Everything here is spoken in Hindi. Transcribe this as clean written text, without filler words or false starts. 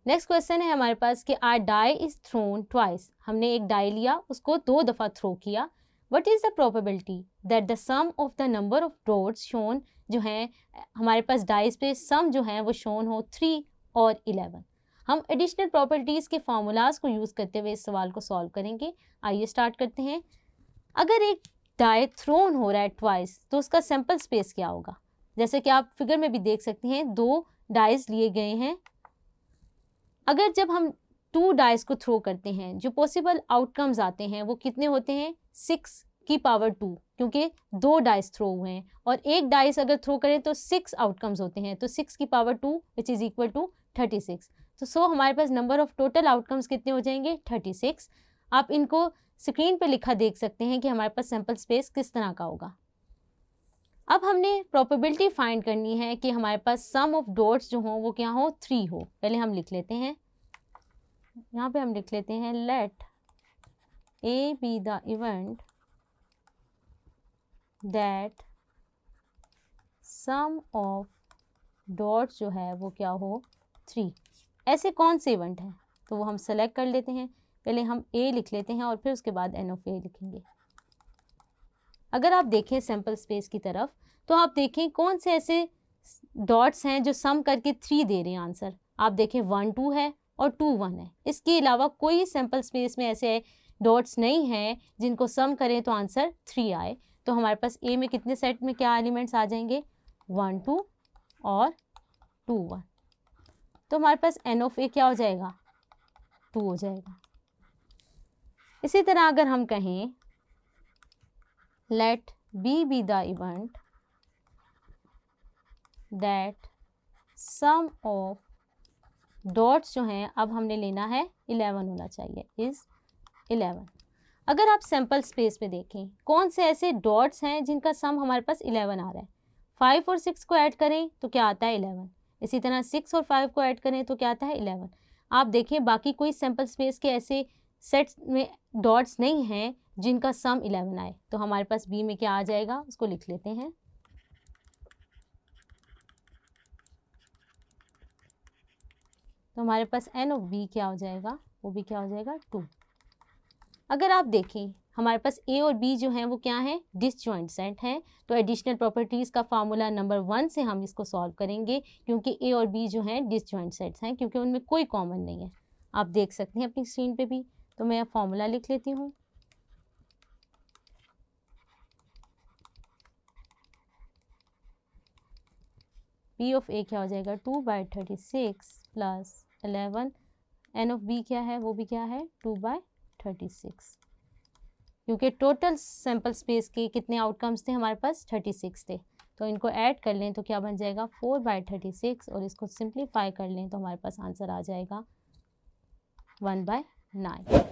नेक्स्ट क्वेश्चन है हमारे पास कि are die is thrown twice, हमने एक डाई लिया, उसको 2 दफ़ा थ्रो किया। What is the probability that the sum of the number of dots shown, जो हैं हमारे पास डाइस पे सम जो है वो शोन हो 3 और 11। हम एडिशनल प्रॉपर्टीज़ के फार्मूलाज को यूज़ करते हुए इस सवाल को सॉल्व करेंगे। आइए स्टार्ट करते हैं। अगर एक डाई थ्रोन हो रहा है ट्वाइस तो उसका सैम्पल स्पेस क्या होगा? जैसे कि आप फिगर में भी देख सकते हैं 2 डाइस लिए गए हैं। अगर जब हम 2 डाइस को थ्रो करते हैं जो पॉसिबल आउटकम्स आते हैं वो कितने होते हैं? 6 की पावर 2, क्योंकि 2 डाइस थ्रो हुए हैं और एक डाइस अगर थ्रो करें तो 6 आउटकम्स होते हैं, तो 6 की power 2 which is equal to 36। तो सो हमारे पास नंबर ऑफ टोटल आउटकम्स कितने हो जाएंगे? 36। आप इनको स्क्रीन पे लिखा देख सकते हैं कि हमारे पास सैम्पल स्पेस किस तरह का होगा। अब हमने प्रोबेबिलिटी फाइंड करनी है कि हमारे पास सम ऑफ डॉट्स जो हों वो क्या हो? 3 हो। पहले हम लिख लेते हैं, यहाँ पे हम लिख लेते हैं let A be the event that sum of dots जो है वो क्या हो? 3। ऐसे कौन से इवेंट हैं? तो वो हम सेलेक्ट कर लेते हैं। पहले हम ए लिख लेते हैं और फिर उसके बाद एन ऑफ ए लिखेंगे। अगर आप देखें सैम्पल स्पेस की तरफ तो आप देखें कौन से ऐसे डॉट्स हैं जो सम करके 3 दे रहे हैं आंसर। आप देखें 1 2 है और 2 1 है। इसके अलावा कोई सैम्पल स्पेस में ऐसे डॉट्स नहीं हैं जिनको सम करें तो आंसर 3 आए। तो हमारे पास ए में कितने सेट में क्या एलिमेंट्स आ जाएंगे? 1 2 और 2 1। तो हमारे पास एन ऑफ ए क्या हो जाएगा? 2 हो जाएगा। इसी तरह अगर हम कहें let B be the event that sum of dots जो हैं अब हमने लेना है 11 होना चाहिए, is 11। अगर आप सैम्पल स्पेस में देखें कौन से ऐसे डॉट्स हैं जिनका सम हमारे पास 11 आ रहा है? 5 और 6 को ऐड करें तो क्या आता है? 11। इसी तरह 6 और 5 को ऐड करें तो क्या आता है? 11। आप देखें बाकी कोई सैम्पल स्पेस के ऐसे सेट्स में डॉट्स नहीं हैं जिनका सम 11 आए। तो हमारे पास बी में क्या आ जाएगा उसको लिख लेते हैं। तो हमारे पास एन ऑफ बी क्या हो जाएगा? वो भी क्या हो जाएगा? 2। अगर आप देखें हमारे पास ए और बी जो हैं वो क्या हैं? डिसजॉइंट सेट हैं। तो एडिशनल प्रॉपर्टीज़ का फार्मूला नंबर 1 से हम इसको सॉल्व करेंगे, क्योंकि ए और बी जो हैं डिसजॉइंट सेट्स हैं, क्योंकि उनमें कोई कॉमन नहीं है। आप देख सकते हैं अपनी स्क्रीन पे भी। तो मैं फार्मूला लिख लेती हूँ। पी ऑफ ए क्या हो जाएगा? 2/36 प्लस 11। एन ऑफ बी क्या है? वो भी क्या है? 2/36। क्योंकि टोटल सैम्पल स्पेस के कितने आउटकम्स थे हमारे पास? 36 थे। तो इनको ऐड कर लें तो क्या बन जाएगा? 4/36 और इसको सिंप्लीफाई कर लें तो हमारे पास आंसर आ जाएगा 1/9।